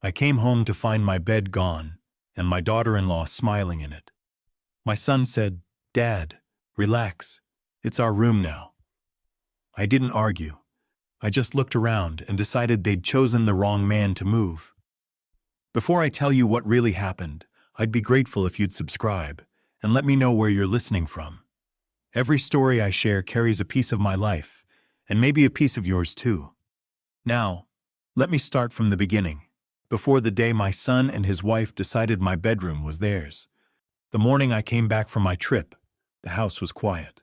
I came home to find my bed gone and my daughter-in-law smiling in it. My son said, "Dad, relax. It's our room now." I didn't argue. I just looked around and decided they'd chosen the wrong man to move. Before I tell you what really happened, I'd be grateful if you'd subscribe and let me know where you're listening from. Every story I share carries a piece of my life, and maybe a piece of yours too. Now, let me start from the beginning, before the day my son and his wife decided my bedroom was theirs. The morning I came back from my trip, the house was quiet.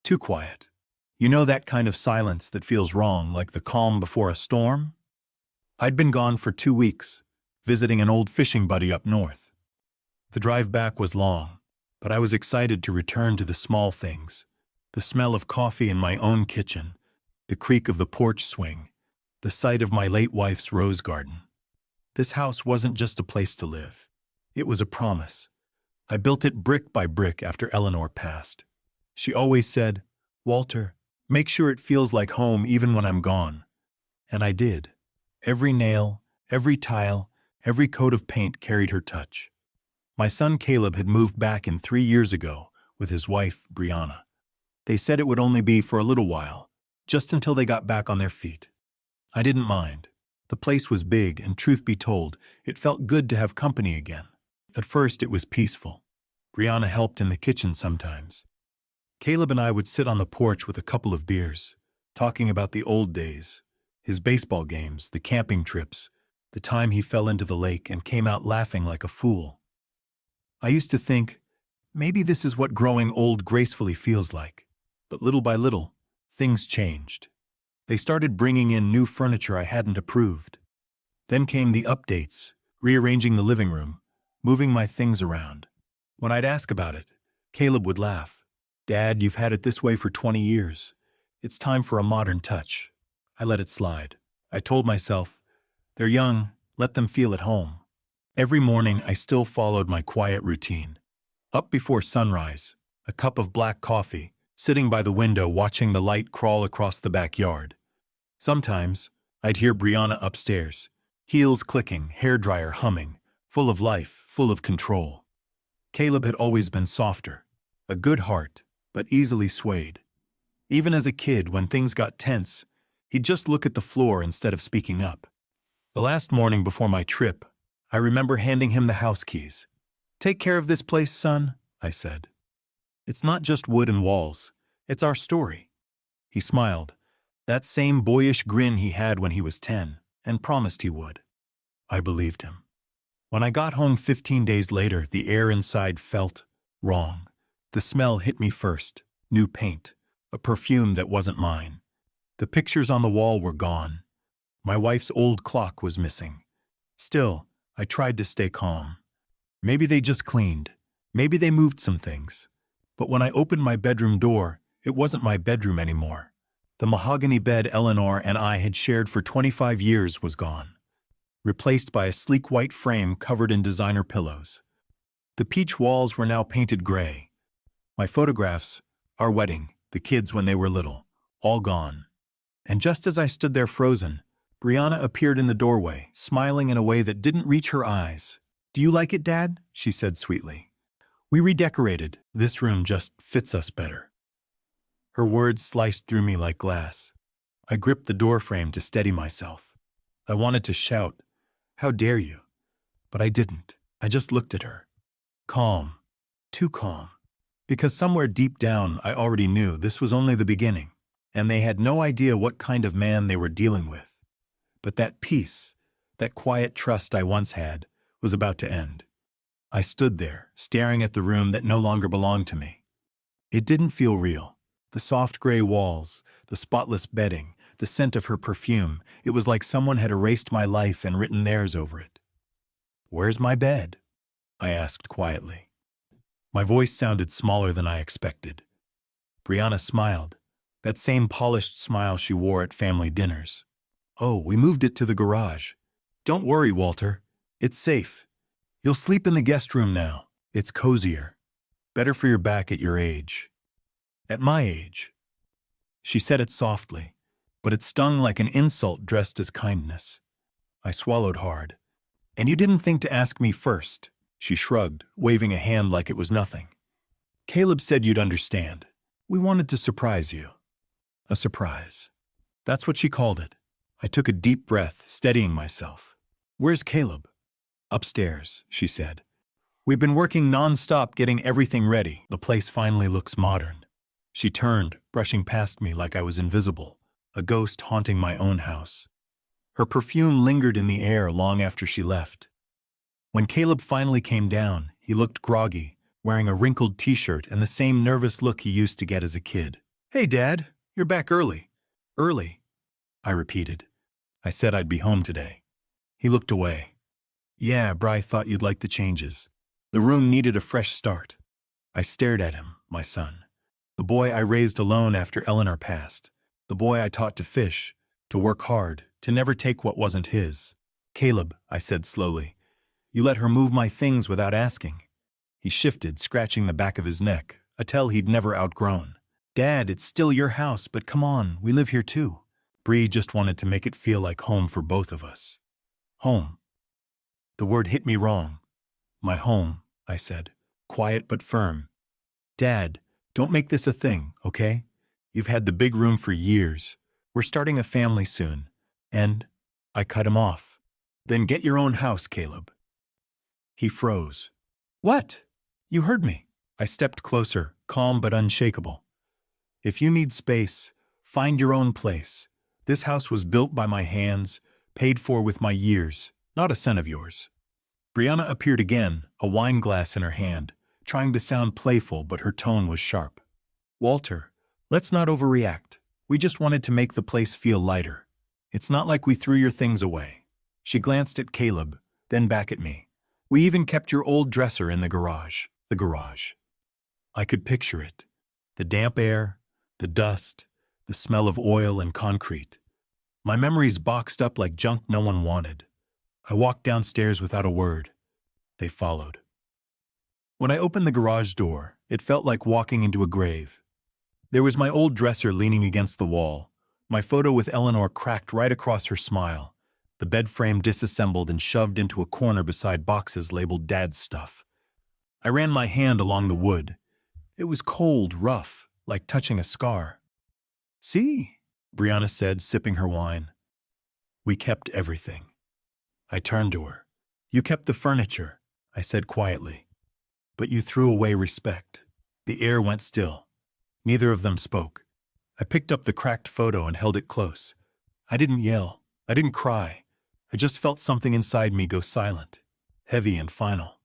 Too quiet. You know that kind of silence that feels wrong, like the calm before a storm? I'd been gone for 2 weeks, visiting an old fishing buddy up north. The drive back was long, but I was excited to return to the small things: the smell of coffee in my own kitchen, the creak of the porch swing, the sight of my late wife's rose garden. This house wasn't just a place to live. It was a promise. I built it brick by brick after Eleanor passed. She always said, "Walter, make sure it feels like home even when I'm gone." And I did. Every nail, every tile, every coat of paint carried her touch. My son Caleb had moved back in 3 years ago with his wife, Brianna. They said it would only be for a little while, just until they got back on their feet. I didn't mind. The place was big, and truth be told, it felt good to have company again. At first, it was peaceful. Brianna helped in the kitchen sometimes. Caleb and I would sit on the porch with a couple of beers, talking about the old days, his baseball games, the camping trips, the time he fell into the lake and came out laughing like a fool. I used to think, maybe this is what growing old gracefully feels like. But little by little, things changed. They started bringing in new furniture I hadn't approved. Then came the updates, rearranging the living room, moving my things around. When I'd ask about it, Caleb would laugh. "Dad, you've had it this way for 20 years. It's time for a modern touch." I let it slide. I told myself, they're young, let them feel at home. Every morning, I still followed my quiet routine. Up before sunrise, a cup of black coffee, sitting by the window watching the light crawl across the backyard. Sometimes, I'd hear Brianna upstairs, heels clicking, hairdryer humming, full of life, full of control. Caleb had always been softer, a good heart, but easily swayed. Even as a kid, when things got tense, he'd just look at the floor instead of speaking up. The last morning before my trip, I remember handing him the house keys. "Take care of this place, son," I said. "It's not just wood and walls, it's our story." He smiled, that same boyish grin he had when he was 10, and promised he would. I believed him. When I got home 15 days later, the air inside felt wrong. The smell hit me first: new paint, a perfume that wasn't mine. The pictures on the wall were gone. My wife's old clock was missing. Still, I tried to stay calm. Maybe they just cleaned. Maybe they moved some things. But when I opened my bedroom door, it wasn't my bedroom anymore. The mahogany bed Eleanor and I had shared for 25 years was gone, replaced by a sleek white frame covered in designer pillows. The peach walls were now painted gray. My photographs, our wedding, the kids when they were little, all gone. And just as I stood there frozen, Brianna appeared in the doorway, smiling in a way that didn't reach her eyes. "Do you like it, Dad?" she said sweetly. "We redecorated. This room just fits us better." Her words sliced through me like glass. I gripped the doorframe to steady myself. I wanted to shout, "How dare you?" But I didn't. I just looked at her. Calm. Too calm. Because somewhere deep down, I already knew this was only the beginning, and they had no idea what kind of man they were dealing with. But that peace, that quiet trust I once had, was about to end. I stood there, staring at the room that no longer belonged to me. It didn't feel real. The soft gray walls, the spotless bedding, the scent of her perfume, it was like someone had erased my life and written theirs over it. "Where's my bed?" I asked quietly. My voice sounded smaller than I expected. Brianna smiled, that same polished smile she wore at family dinners. "Oh, we moved it to the garage. Don't worry, Walter. It's safe. You'll sleep in the guest room now. It's cozier. Better for your back at your age." At my age. She said it softly, but it stung like an insult dressed as kindness. I swallowed hard. And you didn't think to ask me first, she shrugged, waving a hand like it was nothing. Caleb said you'd understand. We wanted to surprise you. A surprise. That's what she called it. I took a deep breath, steadying myself. Where's Caleb? Upstairs, she said. We've been working non-stop getting everything ready. The place finally looks modern. She turned, brushing past me like I was invisible, a ghost haunting my own house. Her perfume lingered in the air long after she left. When Caleb finally came down, he looked groggy, wearing a wrinkled t-shirt and the same nervous look he used to get as a kid. Hey, Dad, you're back early. Early, I repeated. I said I'd be home today. He looked away. Yeah, Bri thought you'd like the changes. The room needed a fresh start. I stared at him, my son. The boy I raised alone after Eleanor passed. The boy I taught to fish, to work hard, to never take what wasn't his. Caleb, I said slowly, you let her move my things without asking. He shifted, scratching the back of his neck, a tell he'd never outgrown. Dad, it's still your house, but come on, we live here too. Bree just wanted to make it feel like home for both of us. Home. The word hit me wrong. My home, I said, quiet but firm. Dad, don't make this a thing, okay? You've had the big room for years. We're starting a family soon. And I cut him off. Then get your own house, Caleb. He froze. What? You heard me. I stepped closer, calm but unshakable. If you need space, find your own place. This house was built by my hands, paid for with my years, not a son of yours. Brianna appeared again, a wine glass in her hand, trying to sound playful, but her tone was sharp. Walter, let's not overreact. We just wanted to make the place feel lighter. It's not like we threw your things away. She glanced at Caleb, then back at me. We even kept your old dresser in the garage. The garage. I could picture it. The damp air, the dust, the smell of oil and concrete. My memories boxed up like junk no one wanted. I walked downstairs without a word. They followed. When I opened the garage door, it felt like walking into a grave. There was my old dresser leaning against the wall, my photo with Eleanor cracked right across her smile, the bed frame disassembled and shoved into a corner beside boxes labeled Dad's stuff. I ran my hand along the wood. It was cold, rough, like touching a scar. See, Brianna said, sipping her wine. We kept everything. I turned to her. You kept the furniture, I said quietly. But you threw away respect. The air went still. Neither of them spoke. I picked up the cracked photo and held it close. I didn't yell. I didn't cry. I just felt something inside me go silent, heavy and final.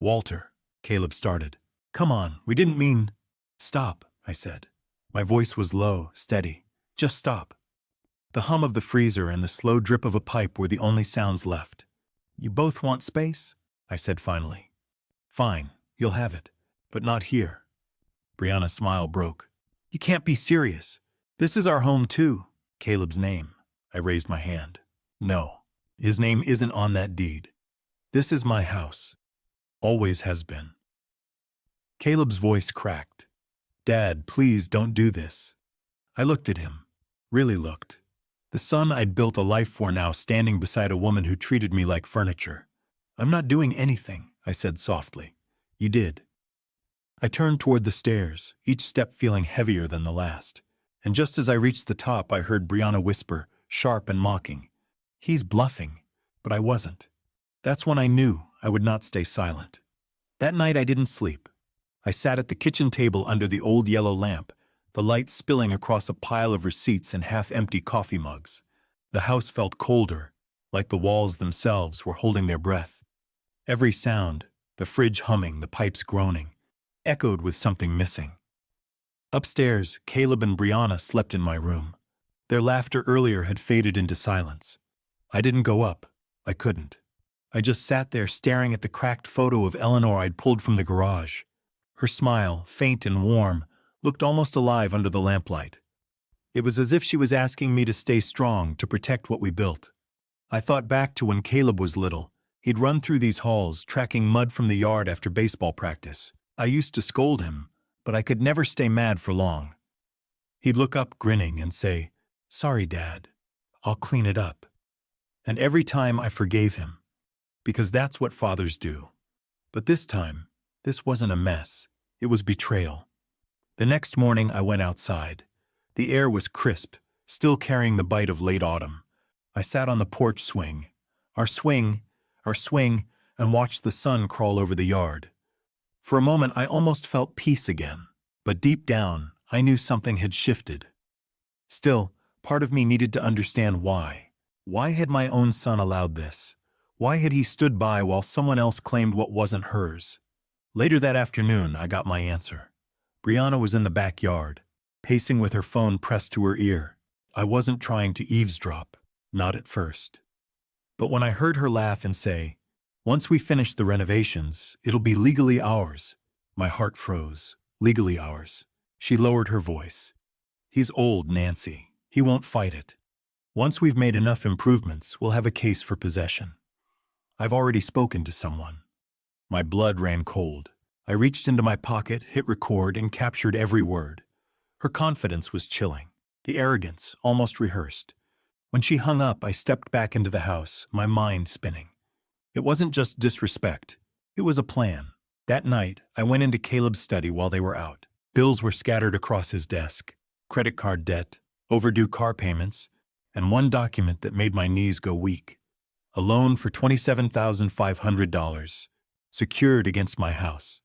Walter, Caleb started. Come on, we didn't mean... Stop, I said. My voice was low, steady. Just stop. The hum of the freezer and the slow drip of a pipe were the only sounds left. You both want space? I said finally. Fine, you'll have it, but not here. Brianna's smile broke. You can't be serious. This is our home too. Caleb's name. I raised my hand. No, his name isn't on that deed. This is my house. Always has been. Caleb's voice cracked. Dad, please don't do this. I looked at him. Really looked. The son I'd built a life for now standing beside a woman who treated me like furniture. I'm not doing anything, I said softly. You did. I turned toward the stairs, each step feeling heavier than the last. And just as I reached the top, I heard Brianna whisper, sharp and mocking. He's bluffing, but I wasn't. That's when I knew I would not stay silent. That night I didn't sleep. I sat at the kitchen table under the old yellow lamp, the light spilling across a pile of receipts and half-empty coffee mugs. The house felt colder, like the walls themselves were holding their breath. Every sound, the fridge humming, the pipes groaning, echoed with something missing. Upstairs, Caleb and Brianna slept in my room. Their laughter earlier had faded into silence. I didn't go up. I couldn't. I just sat there staring at the cracked photo of Eleanor I'd pulled from the garage. Her smile, faint and warm, looked almost alive under the lamplight. It was as if she was asking me to stay strong, to protect what we built. I thought back to when Caleb was little. He'd run through these halls, tracking mud from the yard after baseball practice. I used to scold him, but I could never stay mad for long. He'd look up grinning and say, Sorry, Dad. I'll clean it up. And every time I forgave him. because that's what fathers do. But this time, this wasn't a mess. It was betrayal. The next morning, I went outside. The air was crisp, still carrying the bite of late autumn. I sat on the porch swing, our swing, our swing, and watched the sun crawl over the yard. For a moment, I almost felt peace again. But deep down, I knew something had shifted. Still, part of me needed to understand why. Why had my own son allowed this? Why had he stood by while someone else claimed what wasn't hers? Later that afternoon, I got my answer. Brianna was in the backyard, pacing with her phone pressed to her ear. I wasn't trying to eavesdrop, not at first. But when I heard her laugh and say, "Once we finish the renovations, it'll be legally ours," my heart froze. Legally ours. She lowered her voice. "He's old, Nancy. He won't fight it. Once we've made enough improvements, we'll have a case for possession. I've already spoken to someone." My blood ran cold. I reached into my pocket, hit record, and captured every word. Her confidence was chilling. The arrogance, almost rehearsed. When she hung up, I stepped back into the house, my mind spinning. It wasn't just disrespect. It was a plan. That night, I went into Caleb's study while they were out. Bills were scattered across his desk. Credit card debt, overdue car payments, and one document that made my knees go weak. A loan for $27,500, secured against my house.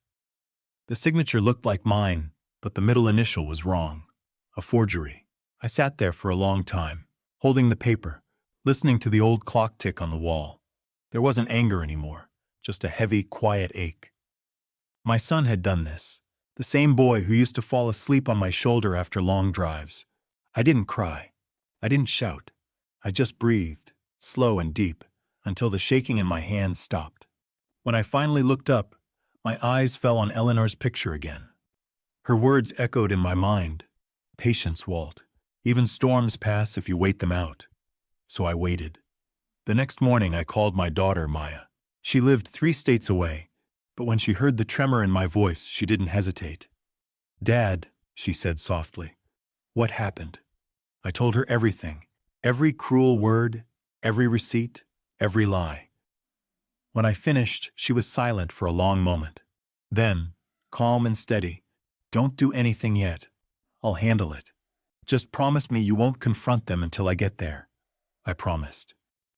The signature looked like mine, but the middle initial was wrong. A forgery. I sat there for a long time, holding the paper, listening to the old clock tick on the wall. There wasn't anger anymore, just a heavy, quiet ache. My son had done this, the same boy who used to fall asleep on my shoulder after long drives. I didn't cry. I didn't shout. I just breathed, slow and deep, until the shaking in my hands stopped. When I finally looked up, my eyes fell on Eleanor's picture again. Her words echoed in my mind. "Patience, Walt. Even storms pass if you wait them out." So I waited. The next morning I called my daughter, Maya. She lived 3 states away, but when she heard the tremor in my voice, she didn't hesitate. "Dad," she said softly, "what happened?" I told her everything, every cruel word, every receipt, every lie. When I finished, she was silent for a long moment. Then, calm and steady, "Don't do anything yet. I'll handle it. Just promise me you won't confront them until I get there." I promised.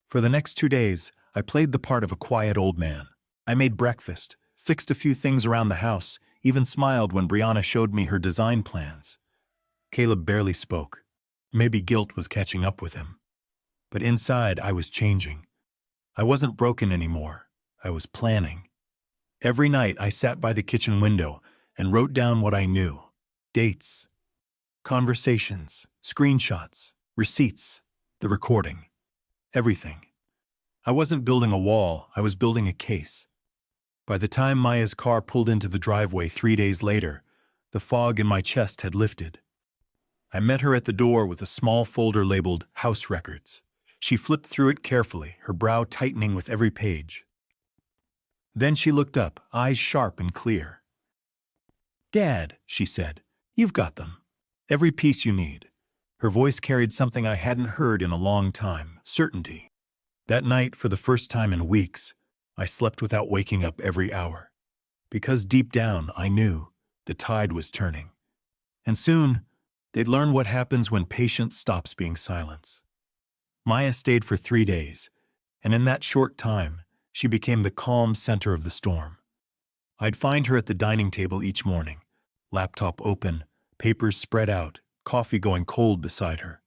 For the next 2 days, I played the part of a quiet old man. I made breakfast, fixed a few things around the house, even smiled when Brianna showed me her design plans. Caleb barely spoke. Maybe guilt was catching up with him. But inside, I was changing. I wasn't broken anymore. I was planning. Every night, I sat by the kitchen window and wrote down what I knew. Dates, conversations, screenshots, receipts, the recording. Everything. I wasn't building a wall, I was building a case. By the time Maya's car pulled into the driveway 3 days later, the fog in my chest had lifted. I met her at the door with a small folder labeled House Records. She flipped through it carefully, her brow tightening with every page. Then she looked up, eyes sharp and clear. "Dad," she said, "you've got them. Every piece you need." Her voice carried something I hadn't heard in a long time, certainty. That night, for the first time in weeks, I slept without waking up every hour. Because deep down, I knew the tide was turning. And soon, they'd learn what happens when patience stops being silence. Maya stayed for 3 days, and in that short time, she became the calm center of the storm. I'd find her at the dining table each morning, laptop open, papers spread out, coffee going cold beside her.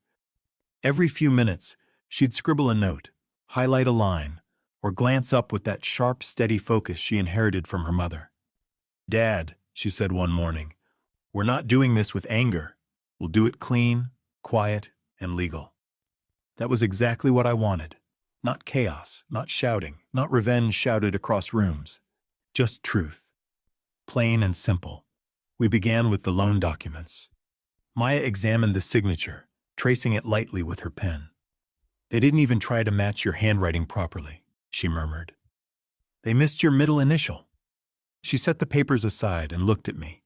Every few minutes, she'd scribble a note, highlight a line, or glance up with that sharp, steady focus she inherited from her mother. "Dad," she said one morning, "we're not doing this with anger. We'll do it clean, quiet, and legal." That was exactly what I wanted. Not chaos, not shouting, not revenge shouted across rooms. Just truth. Plain and simple. We began with the loan documents. Maya examined the signature, tracing it lightly with her pen. "They didn't even try to match your handwriting properly," she murmured. "They missed your middle initial." She set the papers aside and looked at me.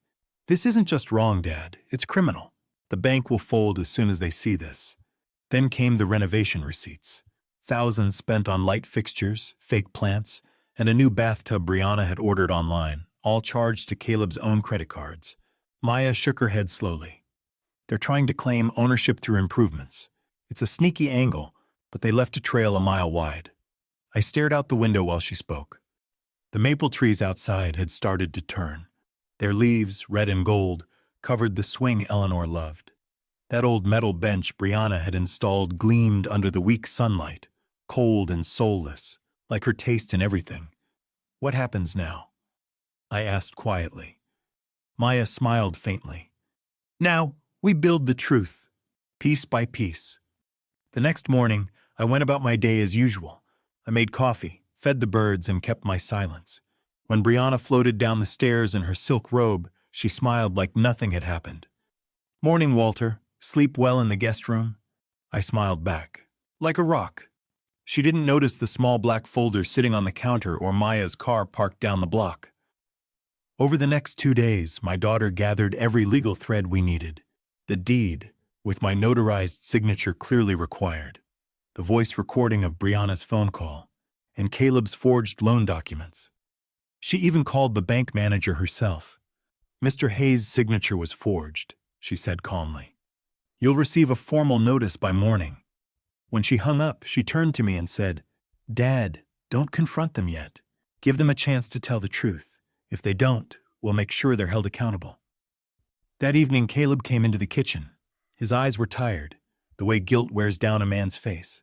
"This isn't just wrong, Dad. It's criminal. The bank will fold as soon as they see this." Then came the renovation receipts. thousands spent on light fixtures, fake plants, and a new bathtub Brianna had ordered online, all charged to Caleb's own credit cards. Maya shook her head slowly. They're trying to claim ownership through improvements. It's a sneaky angle, but they left a trail a mile wide. I stared out the window while she spoke. The maple trees outside had started to turn. Their leaves, red and gold, covered the swing Eleanor loved. That old metal bench Brianna had installed gleamed under the weak sunlight, cold and soulless, like her taste in everything. What happens now? I asked quietly. Maya smiled faintly. Now, we build the truth, piece by piece. The next morning, I went about my day as usual. I made coffee, fed the birds, and kept my silence. When Brianna floated down the stairs in her silk robe, she smiled like nothing had happened. "Morning, Walter. Sleep well in the guest room?" I smiled back. Like a rock. She didn't notice the small black folder sitting on the counter or Maya's car parked down the block. Over the next 2 days, my daughter gathered every legal thread we needed. The deed, with my notarized signature clearly required, the voice recording of Brianna's phone call, and Caleb's forged loan documents. She even called the bank manager herself. "Mr. Hayes' signature was forged," she said calmly. "You'll receive a formal notice by morning." When she hung up, she turned to me and said, "Dad, don't confront them yet. Give them a chance to tell the truth. If they don't, we'll make sure they're held accountable." That evening, Caleb came into the kitchen. His eyes were tired, the way guilt wears down a man's face.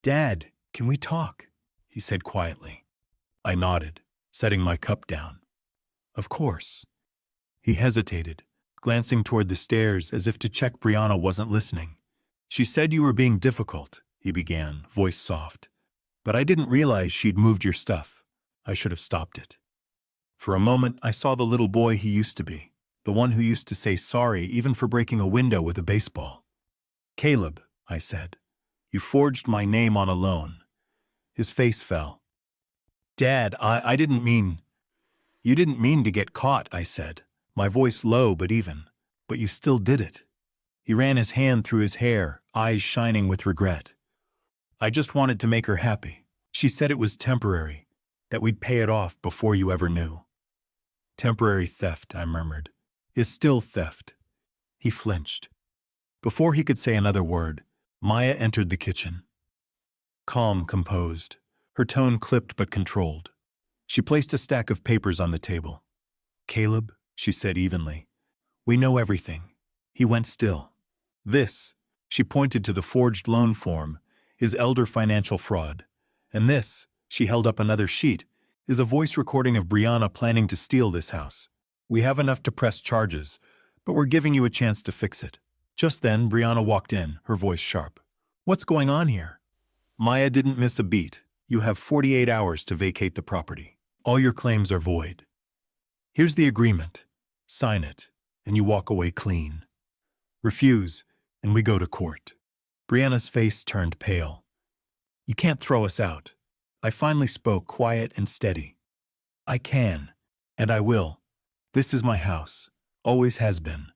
"Dad, can we talk?" he said quietly. I nodded, setting my cup down. "Of course." He hesitated, glancing toward the stairs as if to check Brianna wasn't listening. "She said you were being difficult," he began, voice soft. "But I didn't realize she'd moved your stuff. I should have stopped it." For a moment, I saw the little boy he used to be, the one who used to say sorry even for breaking a window with a baseball. "Caleb," I said, "you forged my name on a loan." His face fell. "Dad, I didn't mean—" "You didn't mean to get caught," I said, my voice low but even. "But you still did it." He ran his hand through his hair, eyes shining with regret. "I just wanted to make her happy. She said it was temporary, that we'd pay it off before you ever knew." "Temporary theft," I murmured, "is still theft." He flinched. Before he could say another word, Maya entered the kitchen. Calm, composed, her tone clipped but controlled. She placed a stack of papers on the table. "Caleb," she said evenly, "we know everything." He went still. "This," she pointed to the forged loan form, "is elder financial fraud. And this," she held up another sheet, "is a voice recording of Brianna planning to steal this house. We have enough to press charges, but we're giving you a chance to fix it." Just then, Brianna walked in, her voice sharp. "What's going on here?" Maya didn't miss a beat. "You have 48 hours to vacate the property. All your claims are void. Here's the agreement. Sign it, and you walk away clean. Refuse, and we go to court." Brianna's face turned pale. "You can't throw us out." I finally spoke, quiet and steady. "I can, and I will. This is my house. Always has been."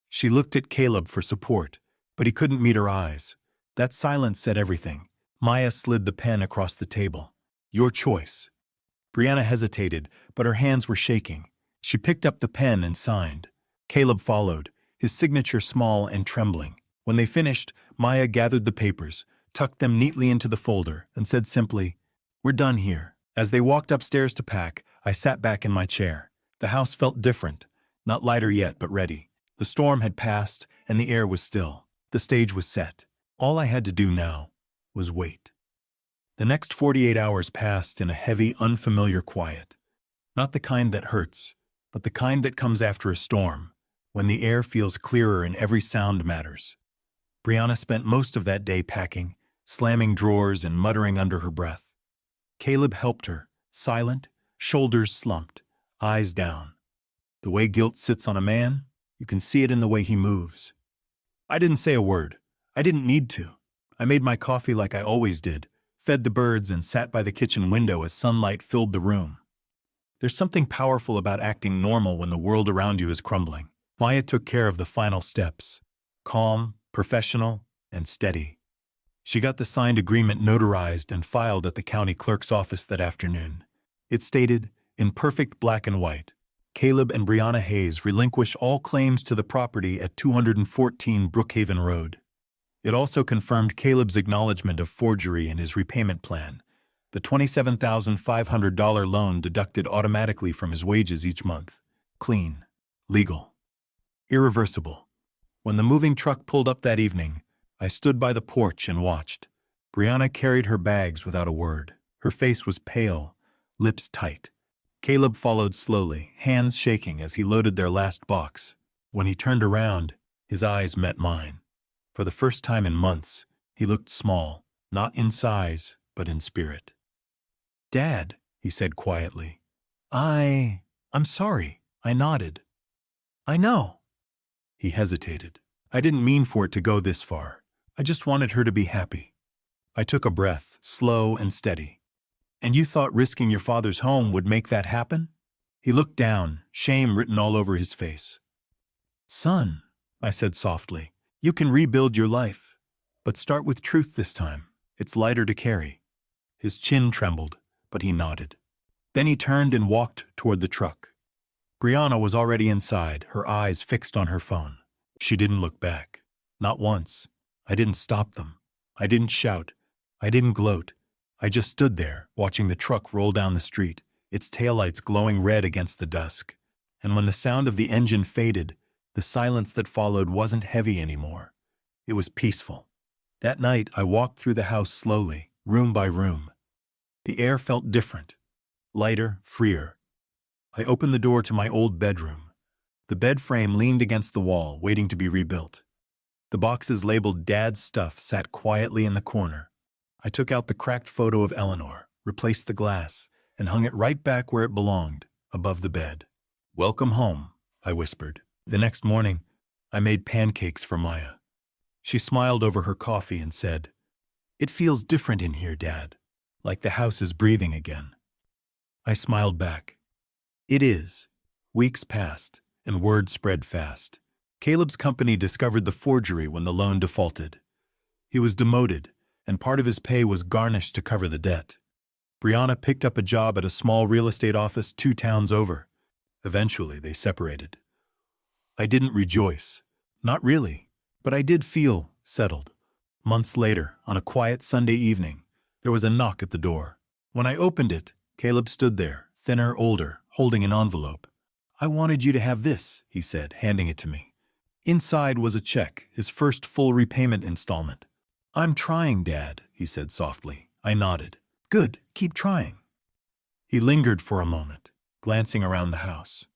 She looked at Caleb for support, but he couldn't meet her eyes. That silence said everything. Maya slid the pen across the table. "Your choice." Brianna hesitated, but her hands were shaking. She picked up the pen and signed. Caleb followed, his signature small and trembling. When they finished, Maya gathered the papers, tucked them neatly into the folder, and said simply, "We're done here." As they walked upstairs to pack, I sat back in my chair. The house felt different, not lighter yet, but ready. The storm had passed, and the air was still. The stage was set. All I had to do now was wait. The next 48 hours passed in a heavy, unfamiliar quiet. Not the kind that hurts, but the kind that comes after a storm, when the air feels clearer and every sound matters. Brianna spent most of that day packing, slamming drawers and muttering under her breath. Caleb helped her, silent, shoulders slumped, eyes down. The way guilt sits on a man, you can see it in the way he moves. I didn't say a word. I didn't need to. I made my coffee like I always did, fed the birds, and sat by the kitchen window as sunlight filled the room. There's something powerful about acting normal when the world around you is crumbling. Maya took care of the final steps. Calm, professional, and steady. She got the signed agreement notarized and filed at the county clerk's office that afternoon. It stated, in perfect black and white, Caleb and Brianna Hayes relinquish all claims to the property at 214 Brookhaven Road. It also confirmed Caleb's acknowledgement of forgery in his repayment plan, the $27,500 loan deducted automatically from his wages each month. Clean, legal, irreversible. When the moving truck pulled up that evening, I stood by the porch and watched. Brianna carried her bags without a word. Her face was pale, lips tight. Caleb followed slowly, hands shaking as he loaded their last box. When he turned around, his eyes met mine. For the first time in months, he looked small, not in size, but in spirit. "Dad," he said quietly. I'm sorry." I nodded. "I know." He hesitated. "I didn't mean for it to go this far. I just wanted her to be happy." I took a breath, slow and steady. "And you thought risking your father's home would make that happen?" He looked down, shame written all over his face. "Son," I said softly, "you can rebuild your life. But start with truth this time. It's lighter to carry." His chin trembled, but he nodded. Then he turned and walked toward the truck. Brianna was already inside, her eyes fixed on her phone. She didn't look back. Not once. I didn't stop them. I didn't shout. I didn't gloat. I just stood there, watching the truck roll down the street, its taillights glowing red against the dusk. And when the sound of the engine faded, the silence that followed wasn't heavy anymore. It was peaceful. That night, I walked through the house slowly, room by room. The air felt different, lighter, freer. I opened the door to my old bedroom. The bed frame leaned against the wall, waiting to be rebuilt. The boxes labeled Dad's stuff sat quietly in the corner. I took out the cracked photo of Eleanor, replaced the glass, and hung it right back where it belonged, above the bed. "Welcome home," I whispered. The next morning, I made pancakes for Maya. She smiled over her coffee and said, "It feels different in here, Dad, like the house is breathing again." I smiled back. It is. Weeks passed, and word spread fast. Caleb's company discovered the forgery when the loan defaulted. He was demoted, and part of his pay was garnished to cover the debt. Brianna picked up a job at a small real estate office 2 towns over. Eventually, they separated. I didn't rejoice. Not really, but I did feel settled. Months later, on a quiet Sunday evening, there was a knock at the door. When I opened it, Caleb stood there, thinner, older, holding an envelope. "I wanted you to have this," he said, handing it to me. Inside was a check, his first full repayment installment. "I'm trying, Dad," he said softly. I nodded. "Good, keep trying." He lingered for a moment, glancing around the house.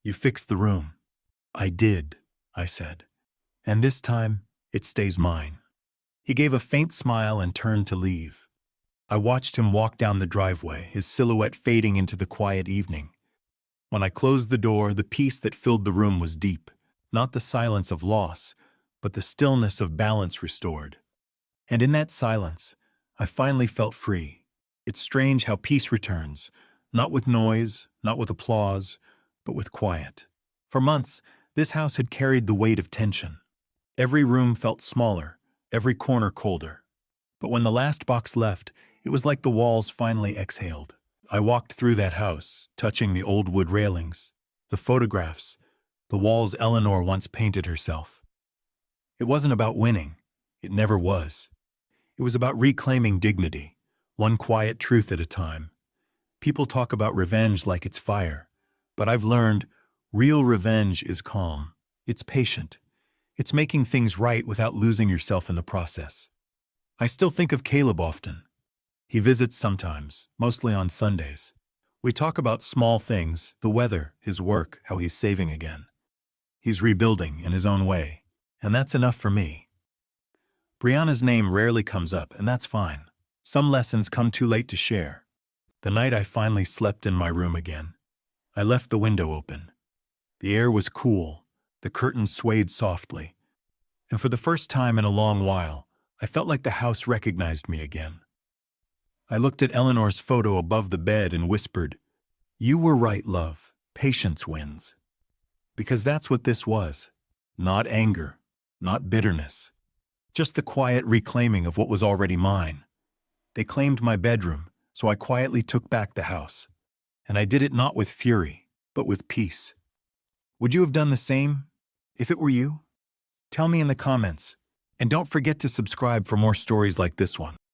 "You fixed the room." "I did," I said. "And this time, it stays mine." He gave a faint smile and turned to leave. I watched him walk down the driveway, his silhouette fading into the quiet evening. When I closed the door, the peace that filled the room was deep, not the silence of loss, but the stillness of balance restored. And in that silence, I finally felt free. It's strange how peace returns, not with noise, not with applause, but with quiet. For months, this house had carried the weight of tension. Every room felt smaller, every corner colder. But when the last box left, it was like the walls finally exhaled. I walked through that house, touching the old wood railings, the photographs, the walls Eleanor once painted herself. It wasn't about winning. It never was. It was about reclaiming dignity, one quiet truth at a time. People talk about revenge like it's fire, but I've learned real revenge is calm. It's patient. It's making things right without losing yourself in the process. I still think of Caleb often. He visits sometimes, mostly on Sundays. We talk about small things, the weather, his work, how he's saving again. He's rebuilding in his own way, and that's enough for me. Brianna's name rarely comes up, and that's fine. Some lessons come too late to share. The night I finally slept in my room again, I left the window open. The air was cool, the curtains swayed softly, and for the first time in a long while, I felt like the house recognized me again. I looked at Eleanor's photo above the bed and whispered, "You were right, love. Patience wins." Because that's what this was. Not anger, not bitterness. Just the quiet reclaiming of what was already mine. They claimed my bedroom, so I quietly took back the house. And I did it not with fury, but with peace. Would you have done the same if it were you? Tell me in the comments. And don't forget to subscribe for more stories like this one.